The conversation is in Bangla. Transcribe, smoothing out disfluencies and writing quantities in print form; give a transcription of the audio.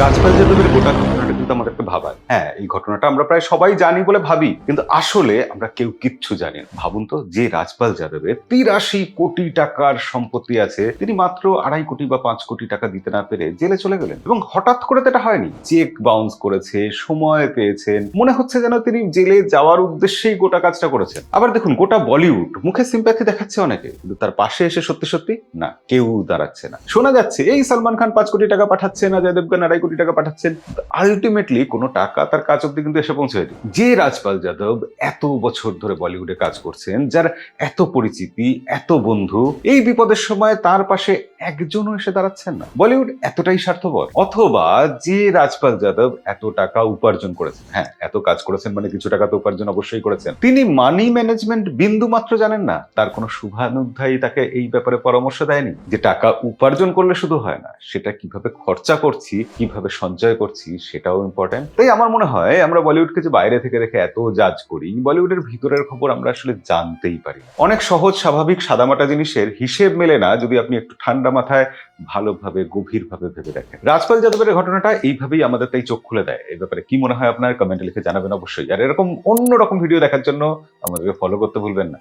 রাজপাল যাদবের গোটা ঘটনাটা কিন্তু আমাদেরকে ভাবায়। হ্যাঁ, এই ঘটনাটা আমরা প্রায় সবাই জানি বলে ভাবি, কিন্তু আসলে আমরা কেউ কিচ্ছু জানি না। ভাবুন তো, যে রাজপাল যাদবের ৮৩ কোটি টাকার সম্পত্তি আছে, তিনি মাত্র ২.৫ কোটি বা ৫ কোটি টাকা দিতে না পেরে জেলে চলে গেলেন। এবং হঠাৎ করে তো এটা হয়নি। চেক বাউন্স করেছে, সময় পেয়েছেন, মনে হচ্ছে যেন তিনি জেলে যাওয়ার উদ্দেশ্যেই গোটা কাজটা করেছেন। আবার দেখুন, গোটা বলিউড মুখে সিম্প্যাথি দেখাচ্ছে অনেকে, কিন্তু তার পাশে এসে সত্যি সত্যি না, কেউ দাঁড়াচ্ছে না। শোনা যাচ্ছে এই সালমান খান ৫ কোটি টাকা পাঠাচ্ছেন, অজয় দেবগন ২.৫ কোটি টাকা পাঠাচ্ছেন, আলটিমেটলি কোনো টাকা তার কাজ অব্দি কিন্তু এসে পৌঁছায়নি। যে রাজপাল যাদব এত বছর ধরে বলিউডে কাজ করছেন, যার এত পরিচিতি, এত বন্ধু, এই বিপদের সময় তার পাশে একজনও এসে দাঁড়াচ্ছেন না। বলিউড এতটাই স্বার্থপর, অথবা যে রাজপাল যাদব এত টাকা উপার্জন করেছেন, হ্যাঁ এত কাজ করেছেন মানে কিছু টাকা তো উপার্জন অবশ্যই করেছেন, তিনি মানি ম্যানেজমেন্ট বিন্দু মাত্র জানেন না? তার কোনো শুভানুধ্যায়ী তাকে এই ব্যাপারে পরামর্শ দেয়নি যে টাকা উপার্জন করলে শুধু হয় না, সেটা কিভাবে খরচা করছি, কিভাবে সঞ্চয় করছি, সেটাও ইম্পর্টেন্ট। তাই আমার মনে হয় আমরা বলিউডকে যে বাইরে থেকে দেখে এত জাজ করি, বলিউডের ভিতরের খবর আমরা আসলে জানতেই পারি না। অনেক সহজ স্বাভাবিক সাদামাটা জিনিসের হিসেব মেলে না যদি আপনি একটু ঠান্ডা মাথায় ভালোভাবে গভীরভাবে ভেবে দেখেন। রাজপাল যাদবের ঘটনাটা এইভাবেই আমাদের তাই চোখ খুলে দেয়। এই ব্যাপারে কি মনে হয় আপনার, কমেন্টে লিখে জানাবেন অবশ্যই। আর এরকম অন্যরকম ভিডিও দেখার জন্য আমাদেরকে ফলো করতে ভুলবেন না।